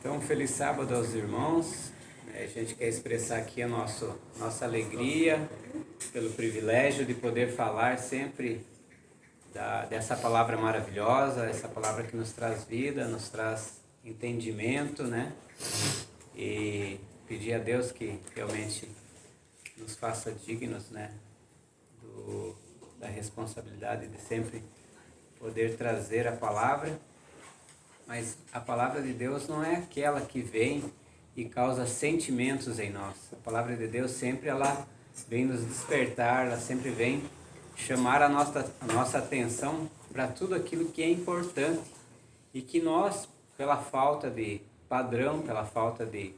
Então, feliz sábado aos irmãos. A gente quer expressar aqui a nossa alegria pelo privilégio de poder falar sempre dessa palavra maravilhosa, essa palavra que nos traz vida, nos traz entendimento, né? E pedir a Deus que realmente nos faça dignos, né? Da responsabilidade de sempre poder trazer a palavra. Mas a palavra de Deus não é aquela que vem e causa sentimentos em nós. A palavra de Deus sempre ela vem nos despertar, ela sempre vem chamar a nossa atenção para tudo aquilo que é importante e que nós, pela falta de padrão, pela falta de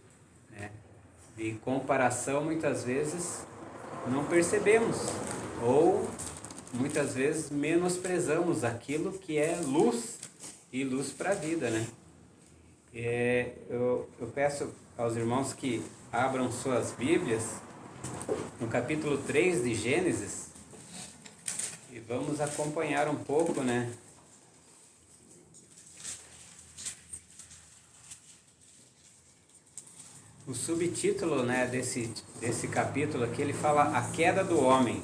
comparação, muitas vezes não percebemos ou muitas vezes menosprezamos aquilo que é luz e luz para a vida, né? Eu peço aos irmãos que abram suas Bíblias no capítulo 3 de Gênesis e vamos acompanhar um pouco, né? O subtítulo, né, desse capítulo aqui, ele fala a queda do homem.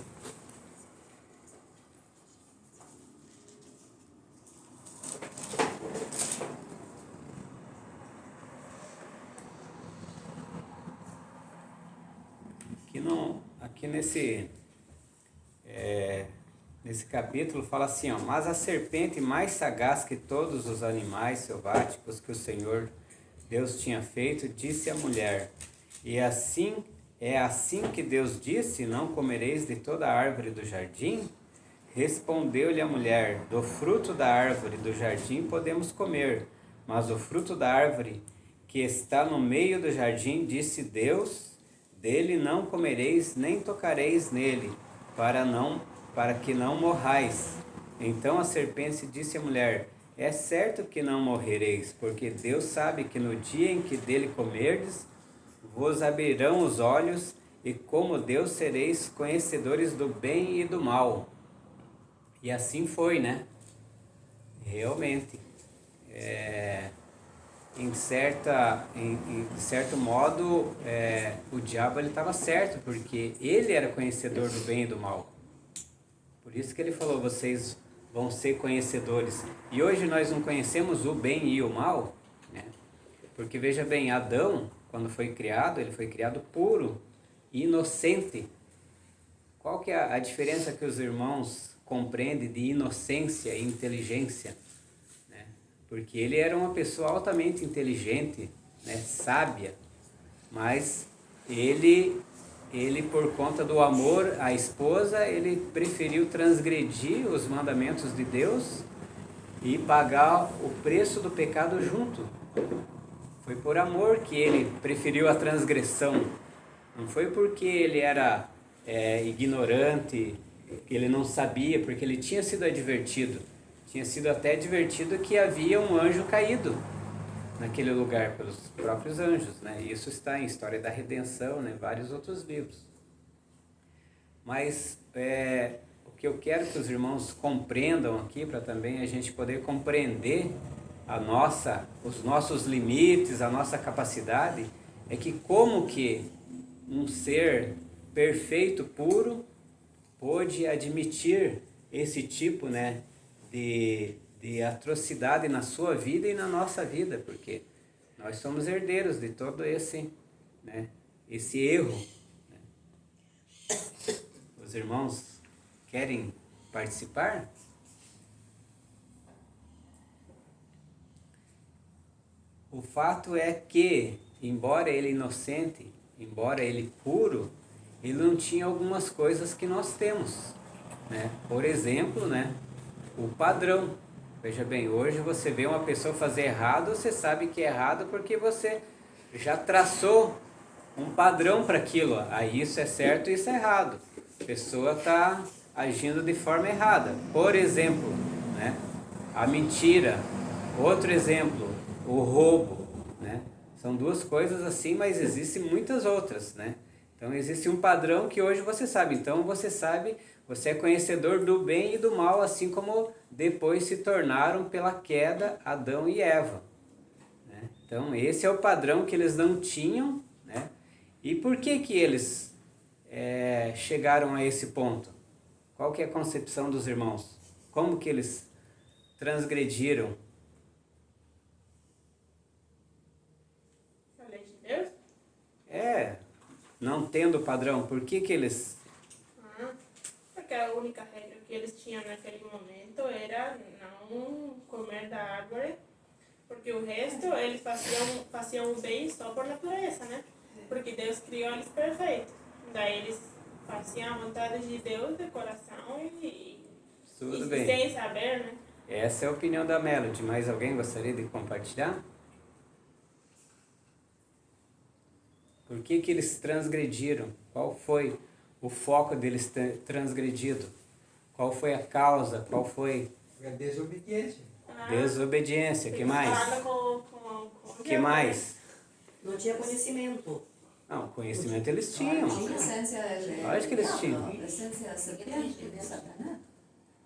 Aqui nesse capítulo fala assim, ó, mas a serpente mais sagaz que todos os animais selváticos que o Senhor Deus tinha feito, disse à mulher, é assim que Deus disse, não comereis de toda a árvore do jardim? Respondeu-lhe a mulher, do fruto da árvore do jardim podemos comer, mas o fruto da árvore que está no meio do jardim, disse Deus, dele não comereis, nem tocareis nele, para que não morrais. Então a serpente disse à mulher, é certo que não morrereis, porque Deus sabe que no dia em que dele comerdes, vos abrirão os olhos, e como Deus sereis conhecedores do bem e do mal. E assim foi, né? Realmente. Em certo modo, o diabo estava certo, porque ele era conhecedor do bem e do mal. Por isso que ele falou, vocês vão ser conhecedores. E hoje nós não conhecemos o bem e o mal, né? Porque veja bem, Adão, quando foi criado, ele foi criado puro, inocente. Qual que é a diferença que os irmãos compreendem de inocência e inteligência? Porque ele era uma pessoa altamente inteligente, né, sábia, mas ele por conta do amor à esposa, ele preferiu transgredir os mandamentos de Deus e pagar o preço do pecado junto. Foi por amor que ele preferiu a transgressão, não foi porque ele era ignorante, que ele não sabia, porque ele tinha sido advertido. Tinha sido até advertido que havia um anjo caído naquele lugar pelos próprios anjos, né? Isso está em História da Redenção, né? Vários outros livros. Mas o que eu quero que os irmãos compreendam aqui, para também a gente poder compreender os nossos limites, a nossa capacidade, é que como que um ser perfeito, puro, pôde admitir esse tipo, né, de atrocidade na sua vida e na nossa vida, porque nós somos herdeiros de todo esse erro. Né? Os irmãos querem participar? O fato é que, embora ele inocente, embora ele puro, ele não tinha algumas coisas que nós temos, né? Por exemplo, né, o padrão. Veja bem, hoje você vê uma pessoa fazer errado, você sabe que é errado porque você já traçou um padrão para aquilo. Aí isso é certo e isso é errado. A pessoa está agindo de forma errada. Por exemplo, né, a mentira. Outro exemplo, o roubo. Né? São duas coisas assim, mas existem muitas outras. Né? Então existe um padrão que hoje você sabe. Então você sabe, você é conhecedor do bem e do mal, assim como depois se tornaram pela queda Adão e Eva. Né? Então, esse é o padrão que eles não tinham, né? E por que eles chegaram a esse ponto? Qual que é a concepção dos irmãos? Como que eles transgrediram? A lei de Deus? Não tendo padrão, por que eles... Porque a única regra que eles tinham naquele momento era não comer da árvore, porque o resto eles faziam o bem só por natureza, né? Porque Deus criou eles perfeitos. Daí eles faziam a vontade de Deus de coração e Tudo bem. sem saber, né? Essa é a opinião da Melody. Mais alguém gostaria de compartilhar? Por que eles transgrediram? Qual foi o foco deles ter transgredido? Qual foi a causa? Qual foi? A desobediência. Desobediência. Que mais? Que mais? Não tinha conhecimento. Não, conhecimento eles tinham. Tinha essência. Lógico que eles tinham. A essência serpente de Satanás.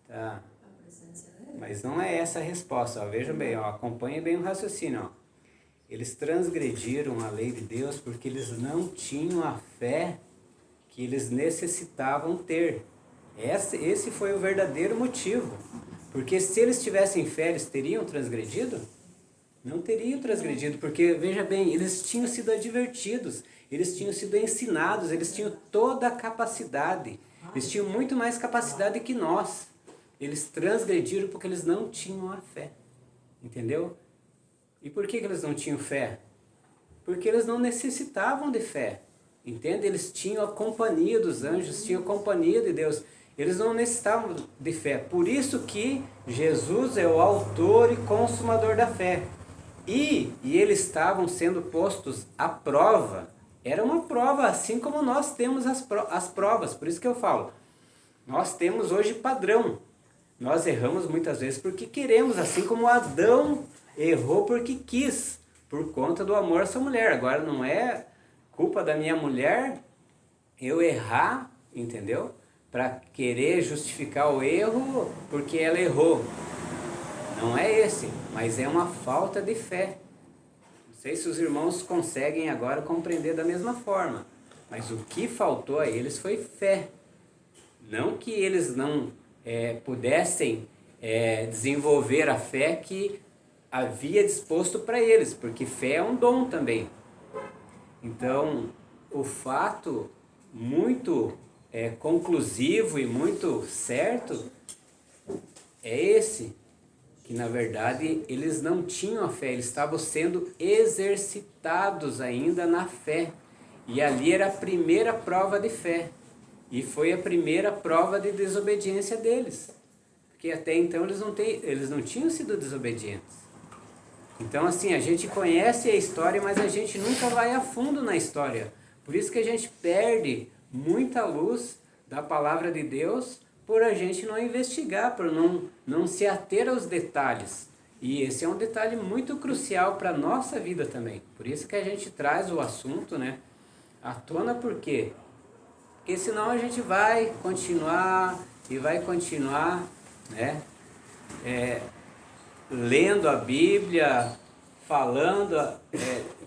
Tá. A presença dele. Mas não é essa a resposta. Ó. Vejam bem, ó. Acompanhem bem o raciocínio. Ó. Eles transgrediram a lei de Deus porque eles não tinham a fé que eles necessitavam ter. Esse foi o verdadeiro motivo. Porque se eles tivessem fé, eles teriam transgredido? Não teriam transgredido, porque, veja bem, eles tinham sido advertidos, eles tinham sido ensinados, eles tinham toda a capacidade, eles tinham muito mais capacidade que nós. Eles transgrediram porque eles não tinham a fé, entendeu? E por que eles não tinham fé? Porque eles não necessitavam de fé, entende? Eles tinham a companhia dos anjos, tinham a companhia de Deus. Eles não necessitavam de fé. Por isso que Jesus é o autor e consumador da fé. E eles estavam sendo postos à prova. Era uma prova, assim como nós temos as provas. Por isso que eu falo, nós temos hoje padrão. Nós erramos muitas vezes porque queremos, assim como Adão errou porque quis, por conta do amor à sua mulher. Agora não é culpa da minha mulher eu errar, entendeu? Para querer justificar o erro porque ela errou. Não é esse, mas é uma falta de fé. Não sei se os irmãos conseguem agora compreender da mesma forma, mas o que faltou a eles foi fé. Não que eles não pudessem desenvolver a fé que havia disposto para eles, porque fé é um dom também. Então, o fato muito conclusivo e muito certo é esse, que na verdade eles não tinham a fé, eles estavam sendo exercitados ainda na fé. E ali era a primeira prova de fé. E foi a primeira prova de desobediência deles. Porque até então eles não tinham sido desobedientes. Então assim, a gente conhece a história, mas a gente nunca vai a fundo na história. Por isso que a gente perde muita luz da palavra de Deus por a gente não investigar, por não se ater aos detalhes. E esse é um detalhe muito crucial para a nossa vida também. Por isso que a gente traz o assunto, né, à tona. Por quê? Porque senão a gente vai continuar, né, lendo a Bíblia, falando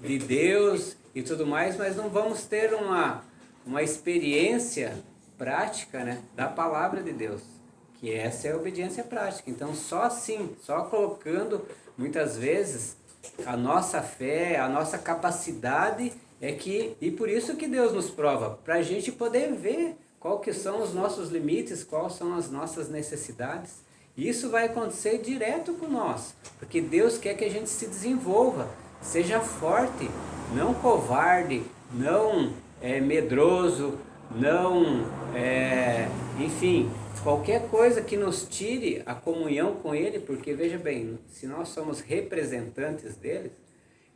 de Deus e tudo mais, mas não vamos ter uma experiência prática, né, da palavra de Deus, que essa é a obediência prática. Então só assim, só colocando muitas vezes a nossa fé, a nossa capacidade e por isso que Deus nos prova, para a gente poder ver qual que são os nossos limites, quais são as nossas necessidades. E isso vai acontecer direto com nós, porque Deus quer que a gente se desenvolva, seja forte, não covarde, não medroso, não, enfim, qualquer coisa que nos tire a comunhão com Ele, porque veja bem, se nós somos representantes dele,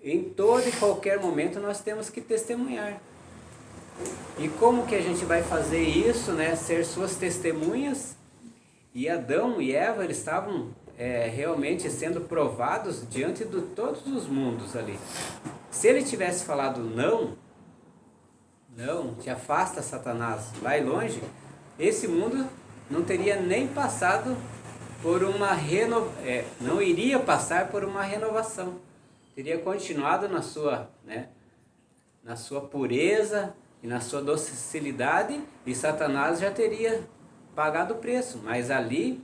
em todo e qualquer momento nós temos que testemunhar. E como que a gente vai fazer isso, né? Ser suas testemunhas? E Adão e Eva, eles estavam realmente sendo provados diante de todos os mundos ali. Se ele tivesse falado não, te afasta, Satanás, vai longe, esse mundo não teria nem passado por não iria passar por uma renovação. teria continuado na sua, né, na sua pureza e na sua docilidade, e Satanás já teria pagado o preço. Mas ali,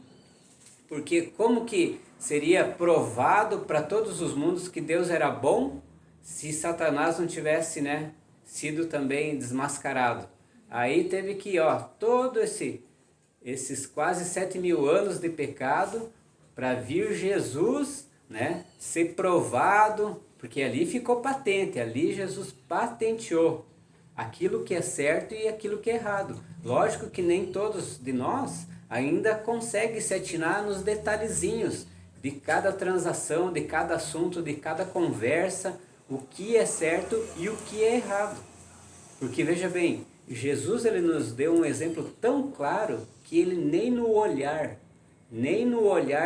porque como que seria provado para todos os mundos que Deus era bom, se Satanás não tivesse, né, sido também desmascarado? Aí teve que, todo esses quase 7.000 anos de pecado, para vir Jesus, né, ser provado, porque ali ficou patente, ali Jesus patenteou aquilo que é certo e aquilo que é errado. Lógico que nem todos de nós ainda conseguem se atinar nos detalhezinhos de cada transação, de cada assunto, de cada conversa, o que é certo e o que é errado. Porque veja bem, Jesus ele nos deu um exemplo tão claro que ele nem no olhar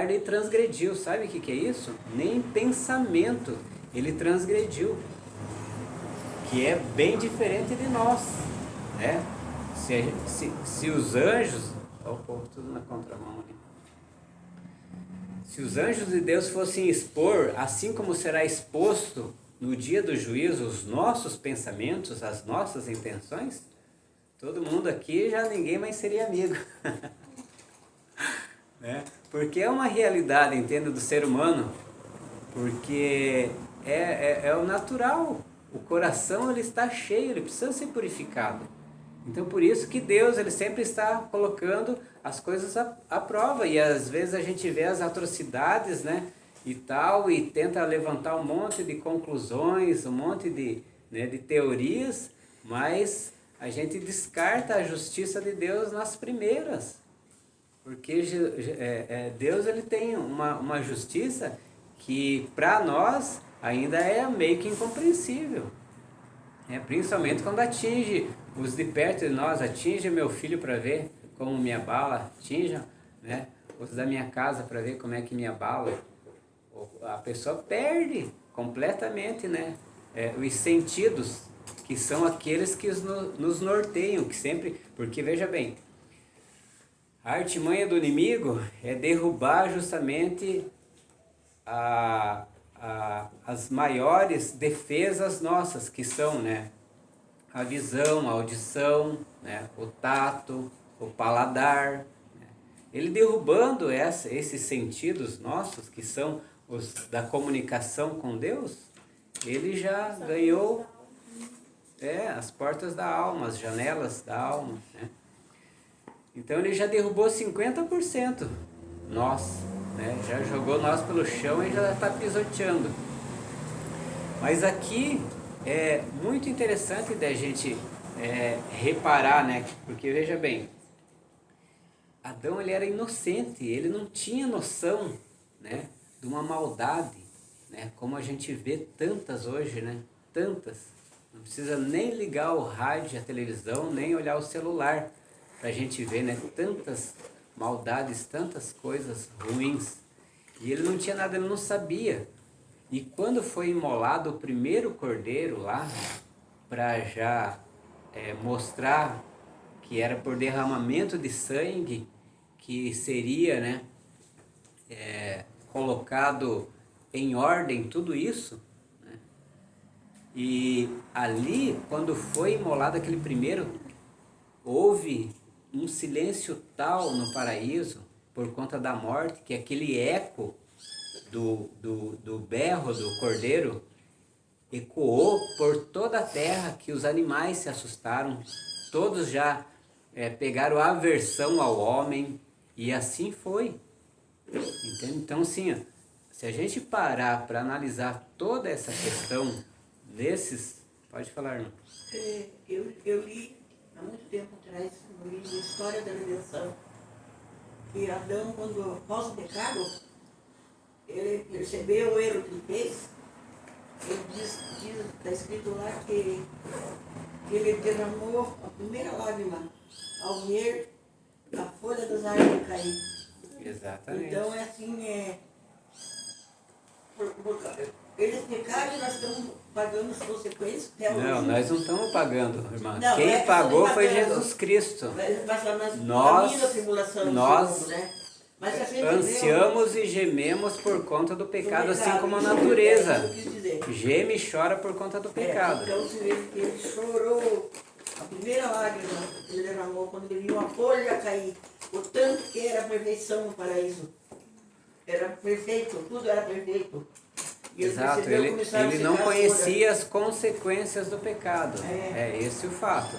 ele transgrediu. Sabe o que é isso? Nem em pensamento ele transgrediu, que é bem diferente de nós, né? Se os anjos, o povo tudo na contramão ali. Se os anjos de Deus fossem expor, assim como será exposto no dia do juízo, os nossos pensamentos, as nossas intenções, todo mundo aqui já ninguém mais seria amigo. Né? Porque é uma realidade, entendo, do ser humano, porque é o natural, o coração ele está cheio, ele precisa ser purificado. Então por isso que Deus ele sempre está colocando as coisas à prova, e às vezes a gente vê as atrocidades, né, e tal, e tenta levantar um monte de conclusões, um monte de teorias, mas a gente descarta a justiça de Deus nas primeiras. Porque Deus ele tem uma justiça que para nós ainda é meio que incompreensível. Principalmente quando atinge os de perto de nós, atinge meu filho para ver como me abala, atinge, né, os da minha casa para ver como é que me abala. A pessoa perde completamente, né, os sentidos, que são aqueles que nos norteiam, que sempre, porque veja bem, a artimanha do inimigo é derrubar justamente as maiores defesas nossas, que são, né, a visão, a audição, né, o tato, o paladar. Né. Ele derrubando esses sentidos nossos, que são os da comunicação com Deus, ele já ganhou as portas da alma, as janelas da alma, né. Então ele já derrubou 50% nós, né? Já jogou nós pelo chão e já está pisoteando. Mas aqui é muito interessante da gente reparar, né? Porque veja bem, Adão ele era inocente, ele não tinha noção, né, de uma maldade, né? Como a gente vê tantas hoje, né? Tantas. Não precisa nem ligar o rádio, a televisão, nem olhar o celular para a gente ver, né, tantas maldades, tantas coisas ruins. E ele não tinha nada, ele não sabia. E quando foi imolado o primeiro cordeiro lá, para já mostrar que era por derramamento de sangue que seria, né, colocado em ordem tudo isso, né? E ali, quando foi imolado aquele primeiro, houve um silêncio tal no paraíso, por conta da morte, que aquele eco do berro do cordeiro ecoou por toda a terra, que os animais se assustaram, todos já pegaram aversão ao homem, e assim foi. Entende? Então, assim, se a gente parar para analisar toda essa questão desses... Pode falar, irmão. Eu li há muito tempo atrás, no livro História da Redenção, que Adão, quando após o pecado, ele percebeu o erro que ele fez. Ele está escrito lá que ele derramou a primeira lágrima ao ver a folha das árvores cair. Exatamente. Então é assim, eles pecaram e nós estamos pagando as consequências até hoje. Não, nós não estamos pagando, irmã. Não, Quem pagou foi pagando. Jesus Cristo. Nós, a tribulação nós né? Mas a gente ansiamos e gememos por conta do pecado, assim como a É isso natureza. que eu quis dizer. geme e chora por conta do pecado. Então você vê que ele chorou, a primeira lágrima que ele derramou quando ele viu a folha cair, o tanto que era a perfeição no paraíso. Era perfeito, tudo era perfeito. E Exato, percebeu, começaram a ele não secar as conhecia as consequências do pecado. É. É esse o fato.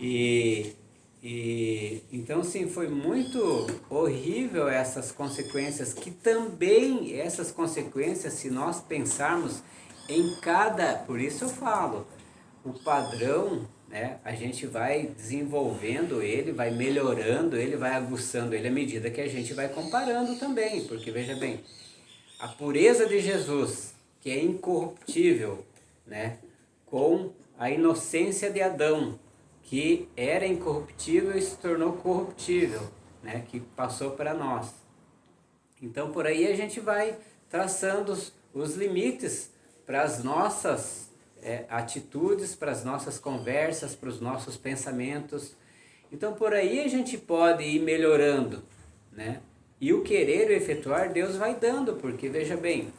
E então, sim, foi muito horrível essas consequências, que também essas consequências, se nós pensarmos em cada... Por isso eu falo, o padrão, né, a gente vai desenvolvendo ele, vai melhorando ele, vai aguçando ele à medida que a gente vai comparando também. Porque, veja bem, a pureza de Jesus, que é incorruptível, né, com a inocência de Adão, que era incorruptível e se tornou corruptível, né, que passou para nós. Então, por aí a gente vai traçando os limites para as nossas atitudes, para as nossas conversas, para os nossos pensamentos. Então, por aí a gente pode ir melhorando, né? E o querer e o efetuar, Deus vai dando, porque, veja bem,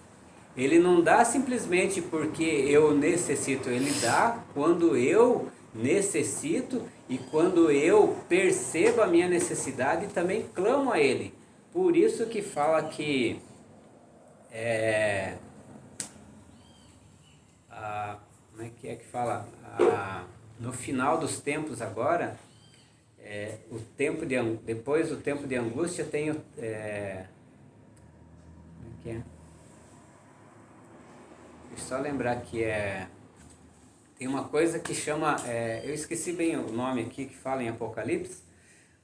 Ele não dá simplesmente porque eu necessito, Ele dá quando eu necessito e quando eu percebo a minha necessidade também clamo a Ele. Por isso que fala que como é que fala? No final dos tempos agora, o tempo depois do tempo de angústia tem como é que é? Deixa eu só lembrar que tem uma coisa que chama, eu esqueci bem o nome aqui que fala em Apocalipse,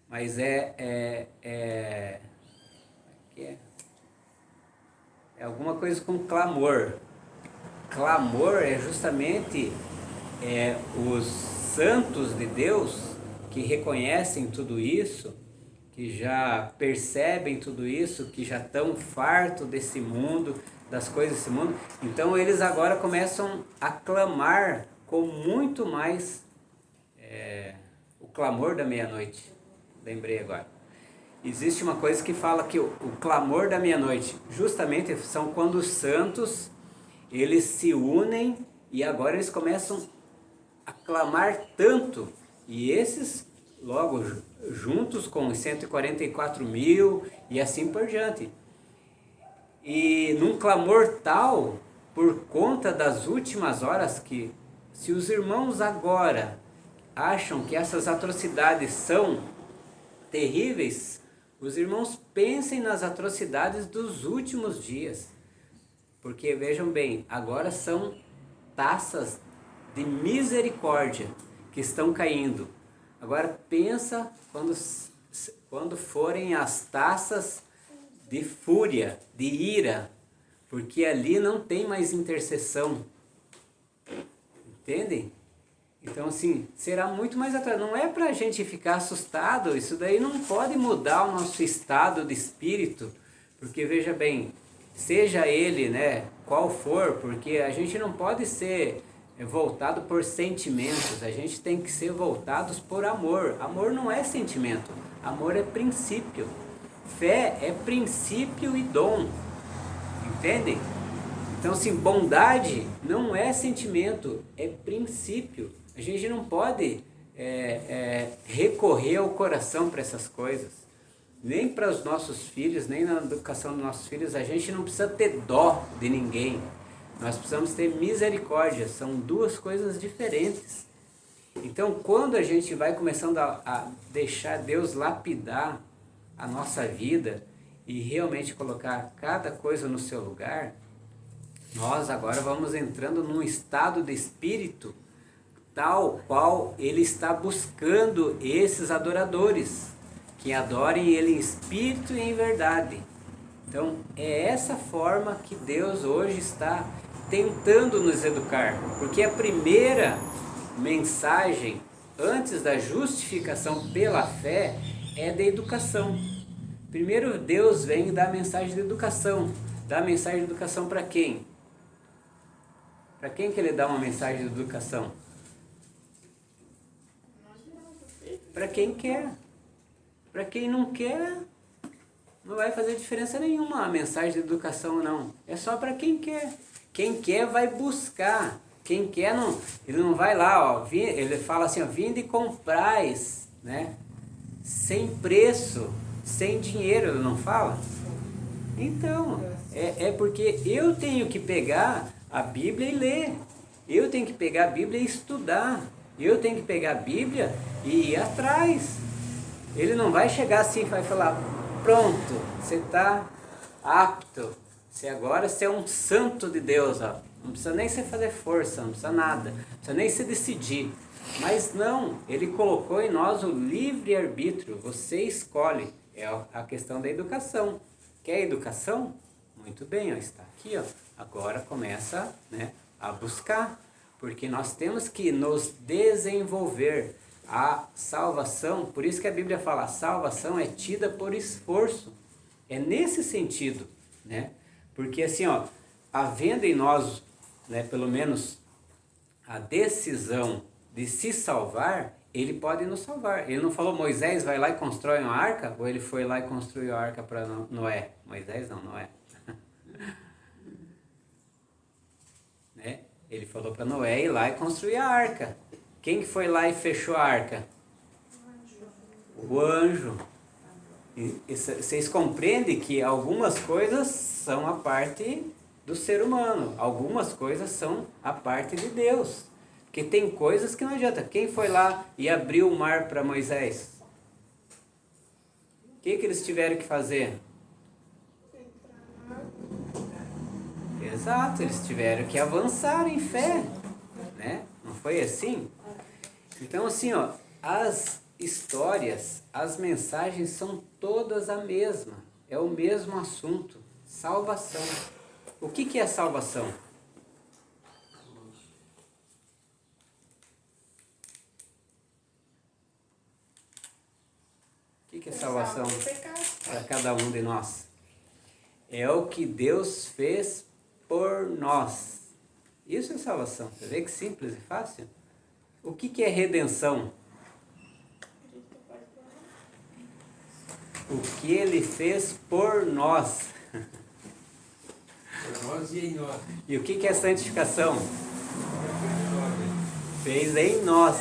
mas é alguma coisa com clamor. Clamor é justamente os santos de Deus que reconhecem tudo isso, que já percebem tudo isso, que já estão fartos desse mundo, das coisas desse mundo. Então eles agora começam a clamar com muito mais o clamor da meia-noite. Lembrei agora. Existe uma coisa que fala que o clamor da meia-noite, justamente são quando os santos, eles se unem e agora eles começam a clamar tanto. E esses, logo, juntos com os 144 mil e assim por diante. E num clamor tal, por conta das últimas horas, que se os irmãos agora acham que essas atrocidades são terríveis, os irmãos pensem nas atrocidades dos últimos dias. Porque, vejam bem, agora são taças de misericórdia que estão caindo. Agora pensa quando forem as taças de fúria, de ira, porque ali não tem mais intercessão. Entendem? Então, assim, será muito mais atrás. Não é para a gente ficar assustado, isso daí não pode mudar o nosso estado de espírito, porque, veja bem, seja ele, né, qual for, porque a gente não pode ser voltado por sentimentos, a gente tem que ser voltados por amor. Amor não é sentimento, amor é princípio. Fé é princípio e dom, entendem? Então, assim, bondade não é sentimento, é princípio. A gente não pode recorrer ao coração para essas coisas. Nem para os nossos filhos, nem na educação dos nossos filhos, a gente não precisa ter dó de ninguém. Nós precisamos ter misericórdia, são duas coisas diferentes. Então, quando a gente vai começando a deixar Deus lapidar a nossa vida e realmente colocar cada coisa no seu lugar, nós agora vamos entrando num estado de espírito tal qual Ele está buscando esses adoradores, que adorem Ele em espírito e em verdade. Então, é essa forma que Deus hoje está tentando nos educar, porque a primeira mensagem antes da justificação pela fé é da educação. Primeiro Deus vem dar a mensagem de educação. Dá a mensagem de educação para quem? Para quem que Ele dá uma mensagem de educação? Para quem quer. Para quem não quer, não vai fazer diferença nenhuma a mensagem de educação, não. É só para quem quer. Quem quer vai buscar. Quem quer não, ele não vai lá, ó, ele fala assim, ó, vinde e comprais, né? Sem preço, sem dinheiro, ele não fala? Então, é porque eu tenho que pegar a Bíblia e ler. Eu tenho que pegar a Bíblia e estudar. Eu tenho que pegar a Bíblia e ir atrás. Ele não vai chegar assim e vai falar, pronto, você está apto. Você é um santo de Deus, ó. Não precisa nem você fazer força, não precisa nada. Não precisa nem se decidir. Mas não, ele colocou em nós o livre-arbítrio. Você escolhe. É a questão da educação. Quer educação? Muito bem, ó, está aqui. Ó. Agora começa, né, a buscar. Porque nós temos que nos desenvolver. A salvação, por isso que a Bíblia fala, a salvação é tida por esforço. É nesse sentido, né? Porque assim, ó, havendo em nós, né, pelo menos a decisão de se salvar, ele pode nos salvar. Ele não falou, Moisés vai lá e constrói uma arca? Ou ele foi lá e construiu a arca para Noé? Moisés não, Noé. Né? Ele falou para Noé ir lá e construir a arca. Quem que foi lá e fechou a arca? O anjo. E vocês compreendem que algumas coisas são a parte do ser humano, algumas coisas são a parte de Deus. Porque tem coisas que não adianta. Quem foi lá e abriu o mar para Moisés? O que eles tiveram que fazer? Exato, eles tiveram que avançar em fé, né? Não foi assim? Então assim, ó, as histórias, as mensagens são todas a mesma. É o mesmo assunto. Salvação. O que é salvação? O que é salvação para cada um de nós? É o que Deus fez por nós. Isso é salvação. Você vê que simples e fácil? O que é redenção? O que Ele fez por nós. Por nós e em nós. E o que é santificação? Fez em nós.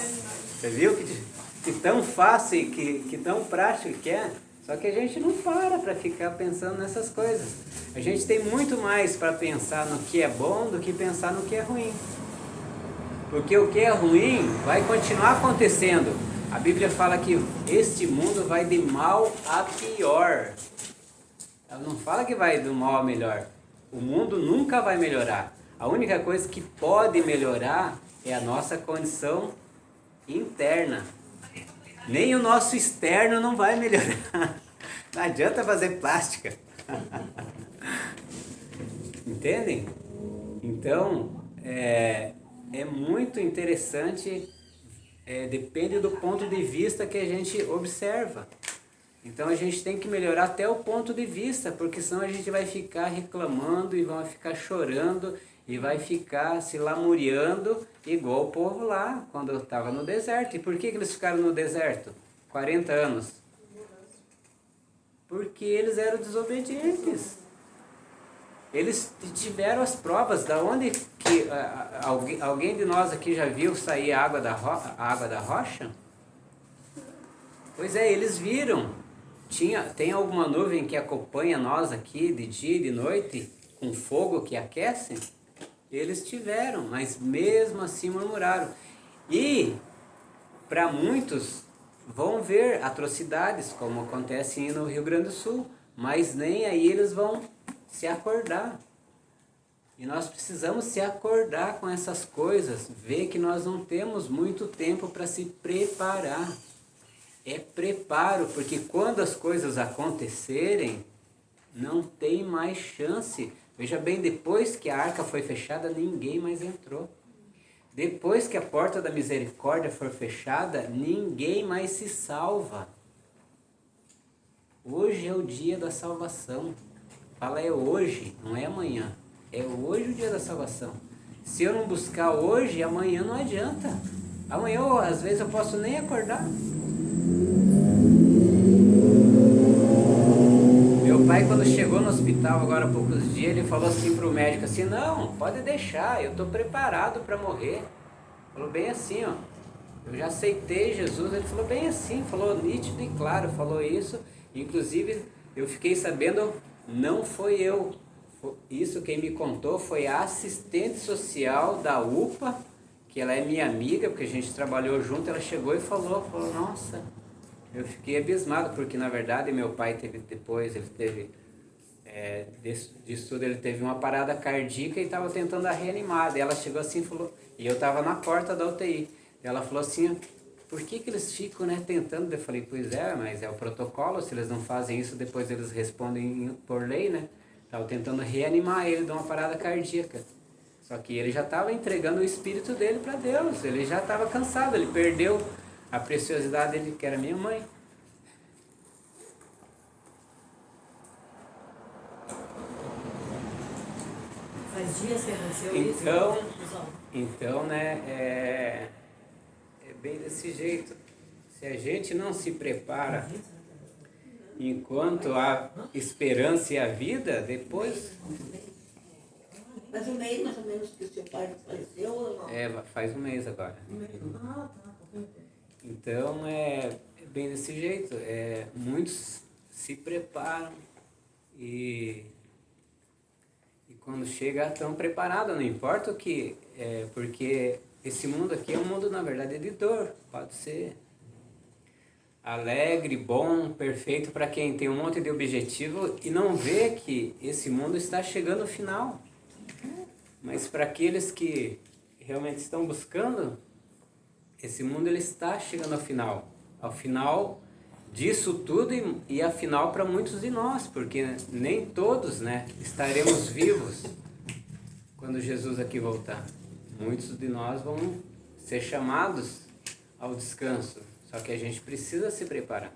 Você viu que tão fácil e que tão prático que é? Só que a gente não para ficar pensando nessas coisas. A gente tem muito mais para pensar no que é bom do que pensar no que é ruim. Porque o que é ruim vai continuar acontecendo. A Bíblia fala que este mundo vai de mal a pior. Ela não fala que vai do mal a melhor. O mundo nunca vai melhorar. A única coisa que pode melhorar é a nossa condição interna. Nem o nosso externo não vai melhorar. Não adianta fazer plástica. Entendem? Então, é muito interessante, depende do ponto de vista que a gente observa. Então a gente tem que melhorar até o ponto de vista, porque senão a gente vai ficar reclamando e vai ficar chorando e vai ficar se lamuriando igual o povo lá, quando estava no deserto. E por que eles ficaram no deserto? 40 anos. Porque eles eram desobedientes. Eles tiveram as provas. Da onde que alguém de nós aqui já viu sair a água da rocha? Pois é, eles viram. Tem alguma nuvem que acompanha nós aqui de dia e de noite, com fogo que aquece? Eles tiveram, mas mesmo assim murmuraram. E para muitos vão ver atrocidades, como acontece no Rio Grande do Sul, mas nem aí eles vão se acordar. E nós precisamos se acordar com essas coisas, ver que nós não temos muito tempo para se preparar. É preparo, porque quando as coisas acontecerem, não tem mais chance. Veja bem, depois que a arca foi fechada, ninguém mais entrou. Depois que a porta da misericórdia for fechada, ninguém mais se salva. Hoje é o dia da salvação. Fala, é hoje, não é amanhã. É hoje o dia da salvação. Se eu não buscar hoje, amanhã não adianta. Amanhã, às vezes, eu posso nem acordar. Meu pai, quando chegou no hospital agora há poucos dias, ele falou assim pro médico assim, não, pode deixar, eu estou preparado para morrer. Falou bem assim, ó, eu já aceitei Jesus. Ele falou bem assim, falou nítido e claro, falou isso. Inclusive, eu fiquei sabendo, não foi eu. Isso quem me contou foi a assistente social da UPA, que ela é minha amiga, porque a gente trabalhou junto. Ela chegou e falou, nossa, eu fiquei abismado, porque na verdade meu pai teve depois, ele teve, disso tudo, ele teve uma parada cardíaca e estava tentando a reanimar. E ela chegou assim e falou, e eu estava na porta da UTI. Ela falou assim, por que eles ficam, né, tentando? Eu falei, pois é, mas é o protocolo, se eles não fazem isso, depois eles respondem por lei, né? Estavam tentando reanimar ele de uma parada cardíaca. Só que ele já estava entregando o espírito dele para Deus, ele já estava cansado, ele perdeu a preciosidade dele, que era minha mãe. Faz dias que aconteceu isso? Então, né, é bem desse jeito. Se a gente não se prepara enquanto há esperança e a vida, depois... Faz um mês mais ou menos que o seu pai faleceu ou não? Faz um mês agora. Ah, tá. Então, é bem desse jeito. Muitos se preparam e quando chega estão preparados, não importa o que, porque esse mundo aqui é um mundo, na verdade, de dor. Pode ser alegre, bom, perfeito para quem tem um monte de objetivo e não vê que esse mundo está chegando ao final. Mas para aqueles que realmente estão buscando, esse mundo ele está chegando ao final disso tudo e afinal para muitos de nós, porque nem todos, né, estaremos vivos quando Jesus aqui voltar. Muitos de nós vão ser chamados ao descanso, só que a gente precisa se preparar,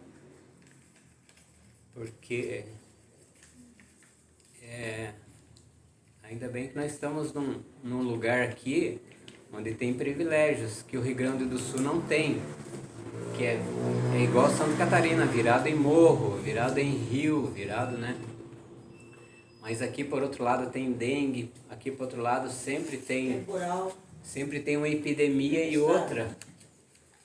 porque ainda bem que nós estamos num lugar aqui onde tem privilégios que o Rio Grande do Sul não tem, que é igual Santa Catarina, virado em morro, virado em rio, virado, né? Mas aqui por outro lado tem dengue, aqui por outro lado sempre tem uma epidemia e outra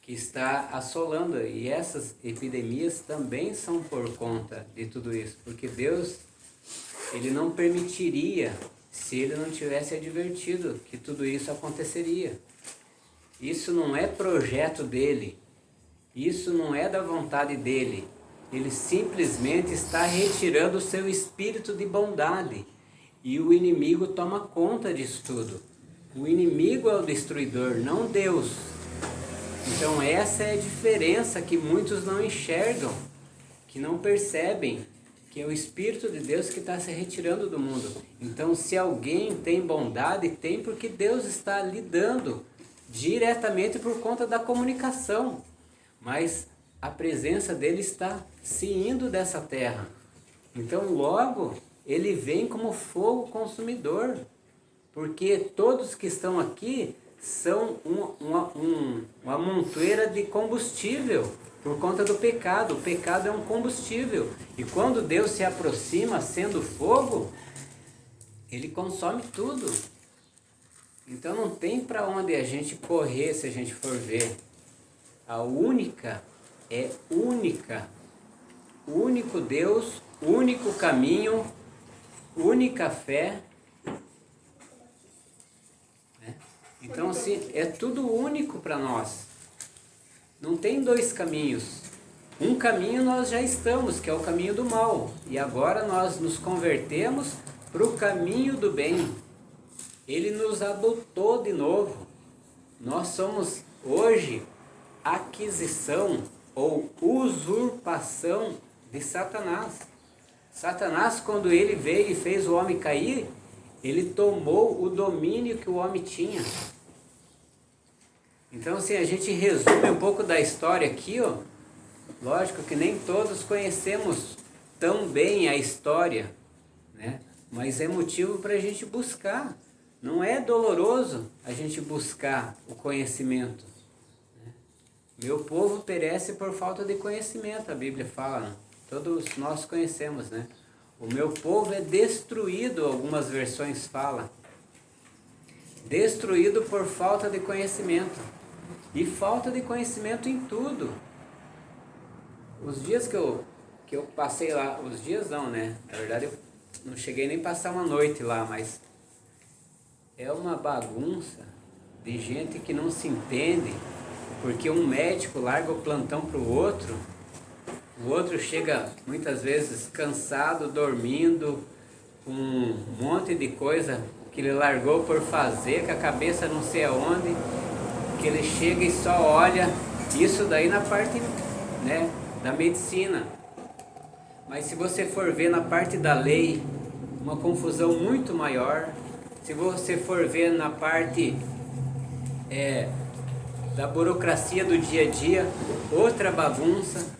que está assolando, e essas epidemias também são por conta de tudo isso, porque Deus, Ele não permitiria se Ele não tivesse advertido que tudo isso aconteceria. Isso não é projeto dEle, isso não é da vontade dEle. Ele simplesmente está retirando o seu espírito de bondade e o inimigo toma conta disso tudo. O inimigo é o destruidor, não Deus. Então essa é a diferença que muitos não enxergam, que não percebem, que é o Espírito de Deus que está se retirando do mundo. Então se alguém tem bondade, tem porque Deus está lidando diretamente por conta da comunicação. Mas a presença dele está se indo dessa terra. Então logo ele vem como fogo consumidor, porque todos que estão aqui são uma montoeira de combustível por conta do pecado. O pecado é um combustível, e quando Deus se aproxima sendo fogo, Ele consome tudo. Então não tem para onde a gente correr se a gente for ver. A única é única. O único Deus, único caminho, única fé. Então, assim, é tudo único para nós. Não tem dois caminhos. Um caminho nós já estamos, que é o caminho do mal. E agora nós nos convertemos para o caminho do bem. Ele nos adotou de novo. Nós somos hoje aquisição ou usurpação de Satanás. Satanás, quando ele veio e fez o homem cair, ele tomou o domínio que o homem tinha. Então, assim, a gente resume um pouco da história aqui, ó. Lógico que nem todos conhecemos tão bem a história, né? Mas é motivo para a gente buscar. Não é doloroso a gente buscar o conhecimento, né? Meu povo perece por falta de conhecimento, a Bíblia fala, né? Todos nós conhecemos, né? O meu povo é destruído, algumas versões falam. Destruído por falta de conhecimento. E falta de conhecimento em tudo. Os dias que eu passei lá, os dias não, né? Na verdade eu não cheguei nem a passar uma noite lá, mas é uma bagunça de gente que não se entende, porque um médico larga o plantão para o outro chega muitas vezes cansado, dormindo, com um monte de coisa que ele largou por fazer, com a cabeça não sei aonde, que ele chega e só olha, isso daí na parte, né, da medicina. Mas se você for ver na parte da lei, uma confusão muito maior. Se você for ver na parte da burocracia do dia a dia, outra bagunça.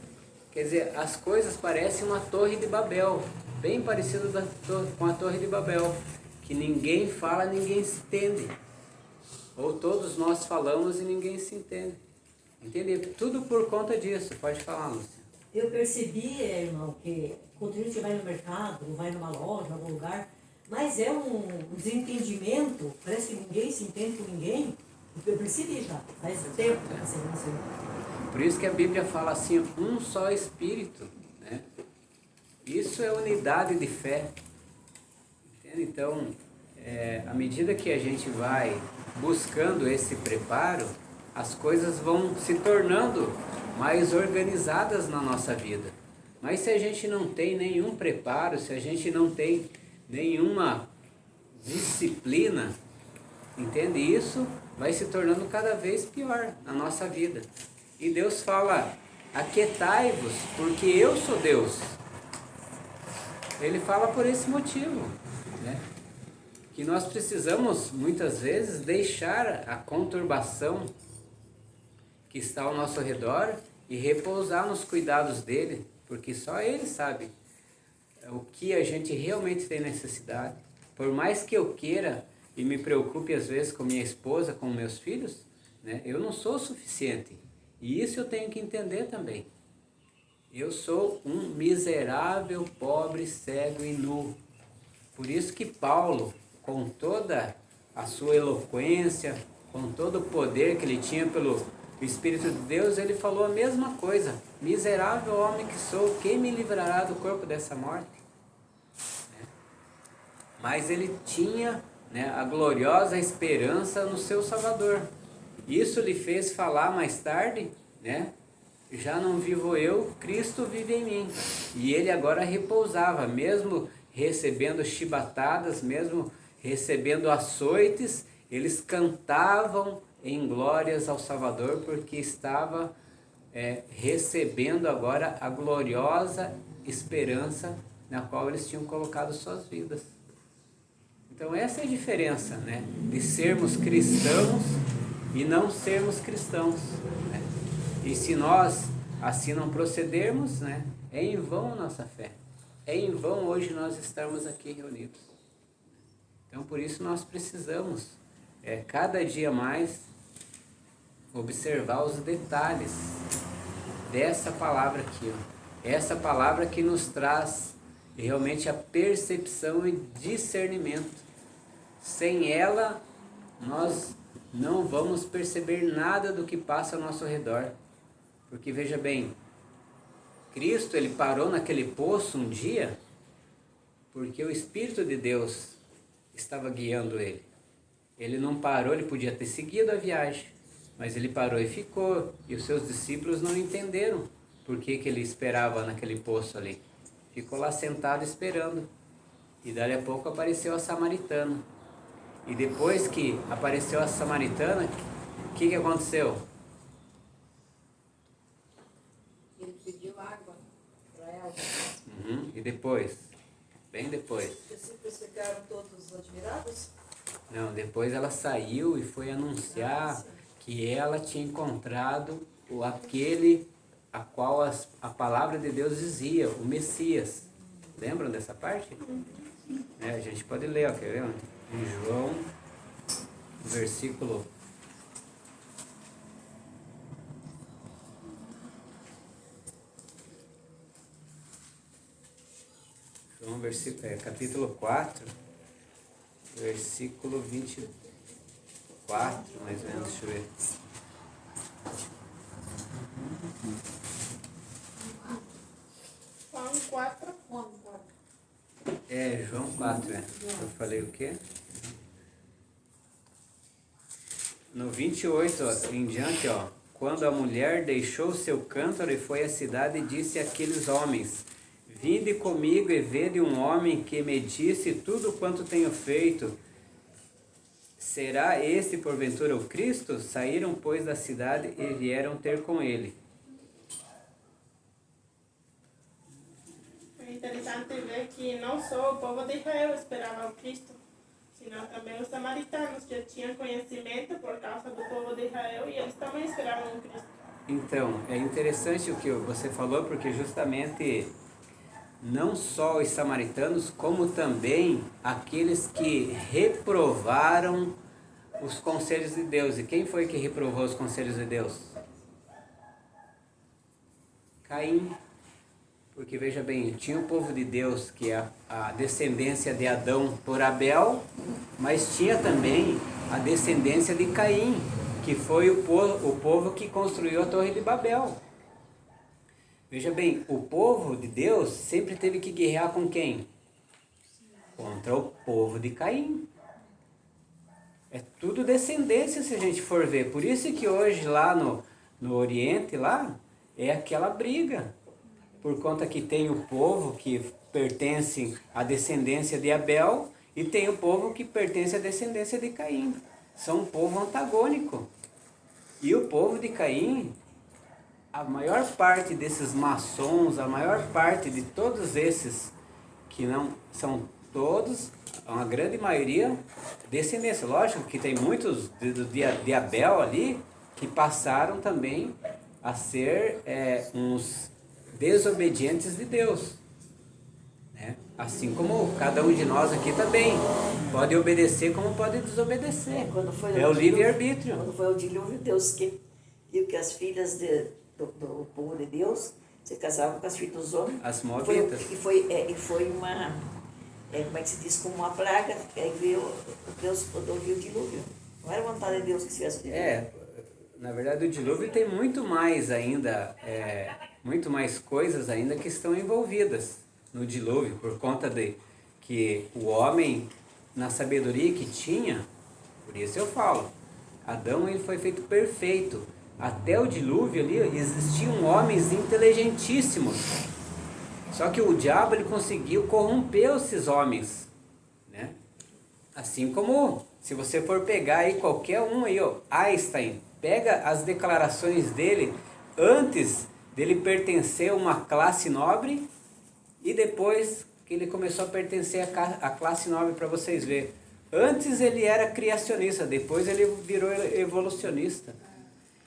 Quer dizer, as coisas parecem uma torre de Babel, bem parecido com a torre de Babel, que ninguém fala, ninguém se entende. Ou todos nós falamos e ninguém se entende. Entende? Tudo por conta disso. Pode falar, Lúcia. Eu percebi, irmão, que quando a gente vai no mercado, ou vai numa loja, em algum lugar, mas é um desentendimento, parece que ninguém se entende com ninguém. Eu percebi já, faz tempo que você não sei. Por isso que a Bíblia fala assim, um só Espírito, né? Isso é unidade de fé. Entende? Então, à medida que a gente vai buscando esse preparo, as coisas vão se tornando mais organizadas na nossa vida. Mas se a gente não tem nenhum preparo, se a gente não tem nenhuma disciplina, entende? Isso vai se tornando cada vez pior na nossa vida. E Deus fala, aquietai-vos, porque eu sou Deus. Ele fala por esse motivo, né? Que nós precisamos, muitas vezes, deixar a conturbação que está ao nosso redor e repousar nos cuidados dele, porque só ele sabe o que a gente realmente tem necessidade. Por mais que eu queira e me preocupe às vezes com minha esposa, com meus filhos, né, eu não sou o suficiente. E isso eu tenho que entender também. Eu sou um miserável, pobre, cego e nu. Por isso que Paulo, com toda a sua eloquência, com todo o poder que ele tinha pelo Espírito de Deus, ele falou a mesma coisa. Miserável homem que sou, quem me livrará do corpo dessa morte? Mas ele tinha, né, a gloriosa esperança no seu Salvador. Isso lhe fez falar mais tarde, né? Já não vivo eu, Cristo vive em mim. E ele agora repousava, mesmo recebendo chibatadas, mesmo recebendo açoites, eles cantavam em glórias ao Salvador, porque estava recebendo agora a gloriosa esperança na qual eles tinham colocado suas vidas. Então essa é a diferença, né, de sermos cristãos e não sermos cristãos, né? E se nós assim não procedermos, né, é em vão a nossa fé. É em vão hoje nós estarmos aqui reunidos. Então por isso nós precisamos cada dia mais observar os detalhes dessa palavra aqui, ó. Essa palavra que nos traz realmente a percepção e discernimento. Sem ela, nós não vamos perceber nada do que passa ao nosso redor. Porque veja bem, Cristo ele parou naquele poço um dia porque o Espírito de Deus estava guiando ele. Ele não parou, ele podia ter seguido a viagem, mas ele parou e ficou. E os seus discípulos não entenderam por que ele esperava naquele poço ali. Ficou lá sentado esperando. E dali a pouco apareceu a samaritana. E depois que apareceu a samaritana, o que aconteceu? Ele pediu água para ela. E depois? Bem depois. Os discípulos ficaram todos admirados? Não, depois ela saiu e foi anunciar que ela tinha encontrado aquele a qual a palavra de Deus dizia, o Messias. Lembram dessa parte? A gente pode ler, ó, quer ver? Em João, versículo João, capítulo 4, versículo 24, mais ou menos, deixa eu ver. João 4. João 4, Eu falei o quê? No 28, em diante, quando a mulher deixou seu cântaro e foi à cidade e disse àqueles homens: vinde comigo e vede um homem que me disse tudo quanto tenho feito. Será este porventura o Cristo? Saíram, pois, da cidade e vieram ter com ele. É interessante ver que não só o povo de Israel esperava o Cristo, senão também os samaritanos já tinham conhecimento por causa do povo de Israel e eles também esperavam o Cristo. Então, é interessante o que você falou, porque justamente não só os samaritanos, como também aqueles que reprovaram os conselhos de Deus. E quem foi que reprovou os conselhos de Deus? Caim. Porque veja bem, tinha o povo de Deus, que é a descendência de Adão por Abel, mas tinha também a descendência de Caim, que foi o povo que construiu a Torre de Babel. Veja bem, o povo de Deus sempre teve que guerrear com quem? Contra o povo de Caim. É tudo descendência, se a gente for ver. Por isso que hoje lá no Oriente, lá, é aquela briga. Por conta que tem o povo que pertence à descendência de Abel e tem o povo que pertence à descendência de Caim. São um povo antagônico. E o povo de Caim, a maior parte desses maçons, a maior parte de todos esses, que não são todos, uma grande maioria, descendência. Lógico que tem muitos de Abel ali que passaram também a ser uns desobedientes de Deus, né? Assim como cada um de nós aqui também pode obedecer como pode desobedecer. É o livre-arbítrio. Quando foi o dilúvio, Deus que viu que as filhas do povo de Deus se casavam com as filhas dos homens. As moabitas. E foi uma, como é que se diz, como uma praga, que aí veio Deus quando ouviu o dilúvio. Não era vontade de Deus que se fizesse o dilúvio. Na verdade o dilúvio tem muito mais ainda, muito mais coisas ainda que estão envolvidas no dilúvio, por conta de que o homem, na sabedoria que tinha, por isso eu falo, Adão ele foi feito perfeito. Até o dilúvio ali existiam homens inteligentíssimos. Só que o diabo ele conseguiu corromper esses homens, né? Assim como se você for pegar aí qualquer um aí, Einstein, pega as declarações dele antes dele pertencer a uma classe nobre e depois que ele começou a pertencer à classe nobre, para vocês verem. Antes ele era criacionista, depois ele virou evolucionista.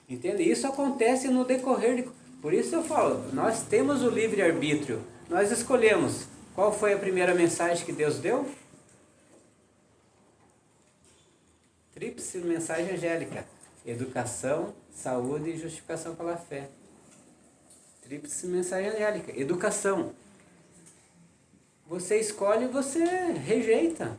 Entende? Isso acontece no decorrer Por isso eu falo, nós temos o livre-arbítrio. Nós escolhemos. Qual foi a primeira mensagem que Deus deu? Tríplice mensagem angélica. Educação, saúde e justificação pela fé. Tríplice mensagem angélica. Educação. Você escolhe e você rejeita.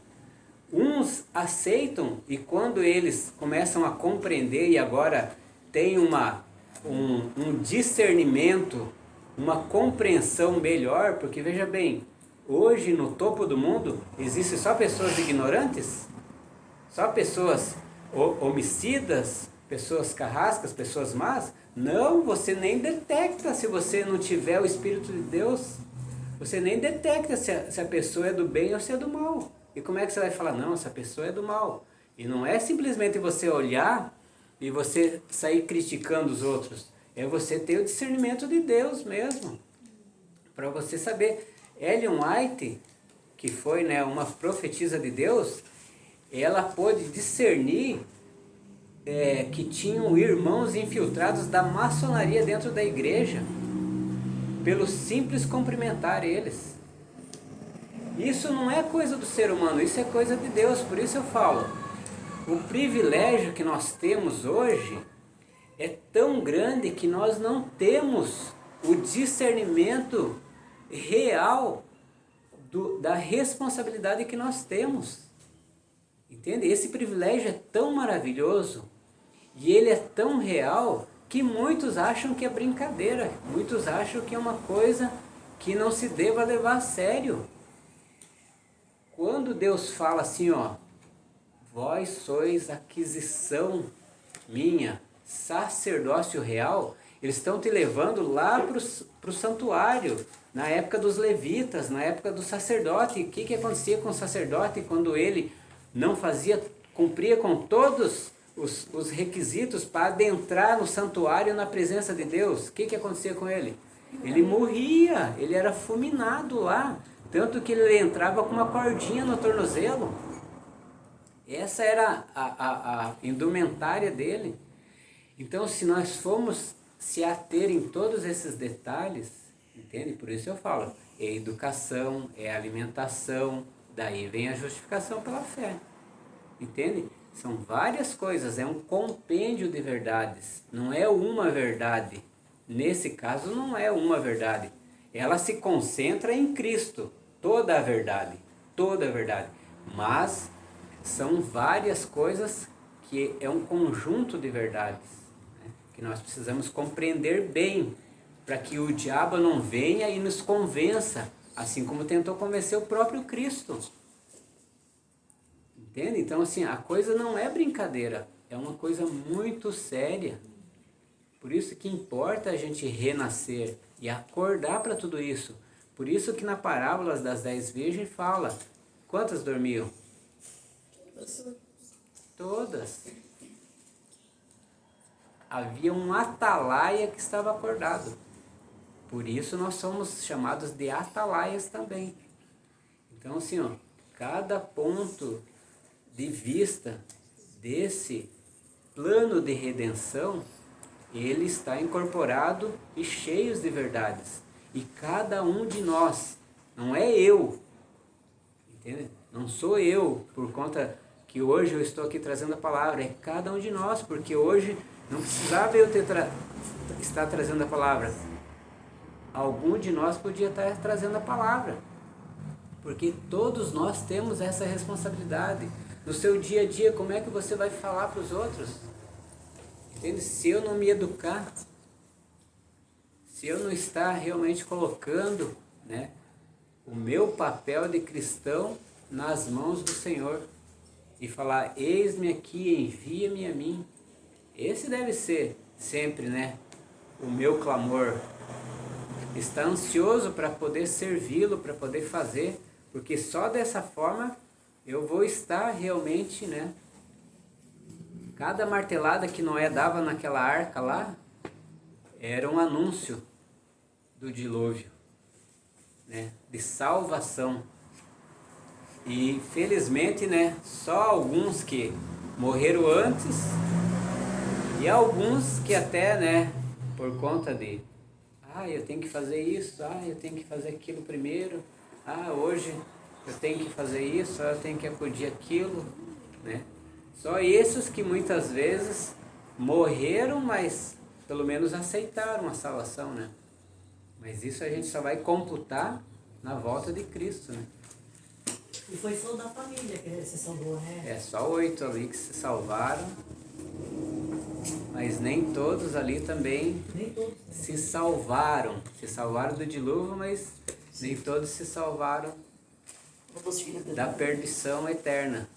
Uns aceitam e quando eles começam a compreender e agora tem um discernimento, uma compreensão melhor, porque veja bem, hoje no topo do mundo existem só pessoas ignorantes, só pessoas homicidas, pessoas carrascas, pessoas más. Não, você nem detecta se você não tiver o Espírito de Deus. Você nem detecta se a pessoa é do bem ou se é do mal. E como é que você vai falar, não, essa pessoa é do mal? E não é simplesmente você olhar e você sair criticando os outros. É você ter o discernimento de Deus mesmo. Para você saber. Ellen White, que foi uma profetisa de Deus, ela pôde discernir que tinham irmãos infiltrados da maçonaria dentro da igreja, pelo simples cumprimentar eles. Isso não é coisa do ser humano, isso é coisa de Deus. Por isso eu falo, o privilégio que nós temos hoje é tão grande que nós não temos o discernimento real da responsabilidade que nós temos. Entende? Esse privilégio é tão maravilhoso e ele é tão real que muitos acham que é brincadeira, muitos acham que é uma coisa que não se deva levar a sério. Quando Deus fala assim, ó, vós sois aquisição minha, sacerdócio real, eles estão te levando lá para o santuário, na época dos levitas, na época do sacerdote. O que acontecia com o sacerdote quando ele não cumpria com todos os requisitos para adentrar no santuário na presença de Deus? O que acontecia com ele? Ele morria, ele era fulminado lá, tanto que ele entrava com uma cordinha no tornozelo. Essa era a indumentária dele. Então, se nós formos se ater em todos esses detalhes, entende? Por isso eu falo, é educação, é alimentação, daí vem a justificação pela fé. Entende? São várias coisas, é um compêndio de verdades, não é uma verdade. Nesse caso não é uma verdade. Ela se concentra em Cristo, toda a verdade, mas são várias coisas que é um conjunto de verdades, né, que nós precisamos compreender bem, para que o diabo não venha e nos convença, assim como tentou convencer o próprio Cristo. Entende? Então, assim, a coisa não é brincadeira, é uma coisa muito séria. Por isso que importa a gente renascer e acordar para tudo isso. Por isso que na parábola das 10 virgens fala, quantas dormiam? Todas. Havia um atalaia que estava acordado. Por isso nós somos chamados de atalaias também. Então, assim, ó, cada ponto de vista desse plano de redenção, ele está incorporado e cheio de verdades. E cada um de nós, não é eu, entende? Não sou eu, por conta que hoje eu estou aqui trazendo a palavra, é cada um de nós, porque hoje não precisava eu estar trazendo a palavra. Algum de nós podia estar trazendo a palavra, porque todos nós temos essa responsabilidade. No seu dia a dia, como é que você vai falar para os outros? Entende? Se eu não me educar, se eu não estar realmente colocando, né, o meu papel de cristão nas mãos do Senhor e falar, eis-me aqui, envia-me a mim. Esse deve ser sempre, né, o meu clamor. Estar ansioso para poder servi-lo, para poder fazer, porque só dessa forma eu vou estar realmente, né, cada martelada que Noé dava naquela arca lá, era um anúncio do dilúvio, né, de salvação. E felizmente, né, só alguns que morreram antes e alguns que até, né, por conta de eu tenho que fazer isso, eu tenho que fazer aquilo primeiro, hoje eu tenho que fazer isso, eu tenho que acudir aquilo, né? Só esses que muitas vezes morreram, mas pelo menos aceitaram a salvação, né? Mas isso a gente só vai computar na volta de Cristo, né? E foi só da família que se salvou, né? É só 8 ali que se salvaram, mas nem todos ali também se salvaram. Se salvaram do dilúvio, mas nem todos se salvaram da perdição eterna.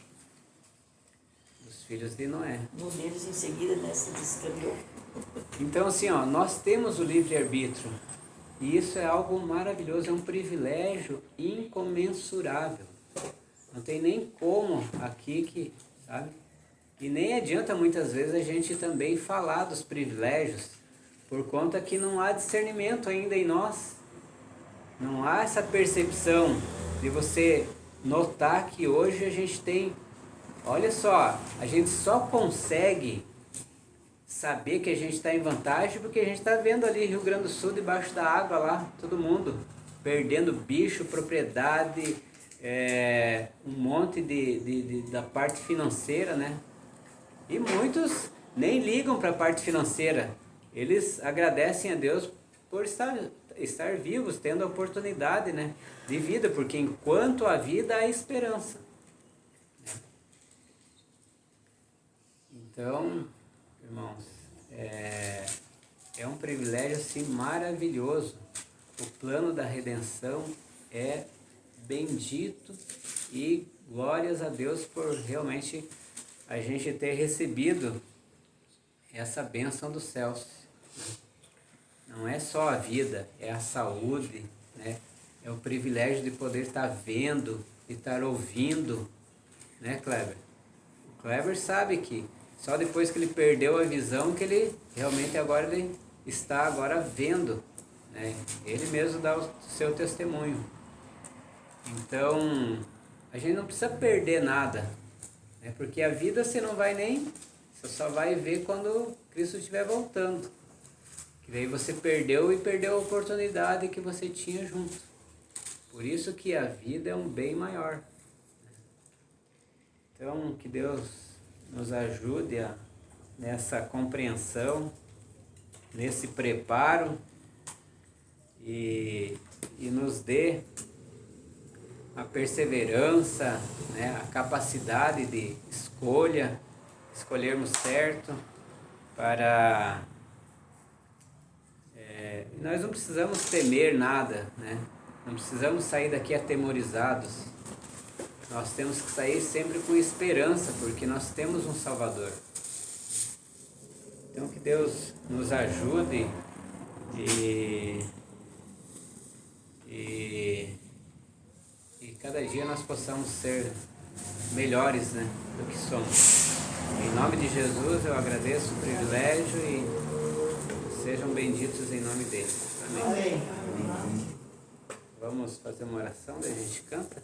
Os filhos de Noé. Um deles em seguida, né, se descaminhou. Então, assim, ó, nós temos o livre-arbítrio. E isso é algo maravilhoso, é um privilégio incomensurável. Não tem nem como aqui sabe? E nem adianta muitas vezes a gente também falar dos privilégios, por conta que não há discernimento ainda em nós. Não há essa percepção de você notar que hoje a gente tem... Olha só, a gente só consegue saber que a gente está em vantagem porque a gente está vendo ali Rio Grande do Sul, debaixo da água lá, todo mundo perdendo bicho, propriedade, um monte da parte financeira, né? E muitos nem ligam para a parte financeira. Eles agradecem a Deus por estar estar vivos, tendo a oportunidade, né, de vida, porque enquanto há vida há esperança. Então, irmãos, é um privilégio assim maravilhoso. O plano da redenção é bendito e glórias a Deus por realmente a gente ter recebido essa bênção dos céus. Não é só a vida, é a saúde, né? É o privilégio de poder estar vendo, de estar ouvindo, né, Kleber? O Kleber sabe que só depois que ele perdeu a visão que ele realmente agora ele está agora vendo, né? Ele mesmo dá o seu testemunho. Então, a gente não precisa perder nada, né? Porque a vida você não vai nem, você só vai ver quando Cristo estiver voltando. Que daí você perdeu a oportunidade que você tinha junto. Por isso que a vida é um bem maior. Então, que Deus nos ajude nessa compreensão, nesse preparo e nos dê a perseverança, né, a capacidade de escolhermos certo para... nós não precisamos temer nada, né? Não precisamos sair daqui atemorizados. Nós temos que sair sempre com esperança, porque nós temos um Salvador. Então que Deus nos ajude e cada dia nós possamos ser melhores, né, do que somos. Em nome de Jesus eu agradeço o privilégio e sejam benditos em nome dele. Amém. Vamos fazer uma oração, daí a gente canta.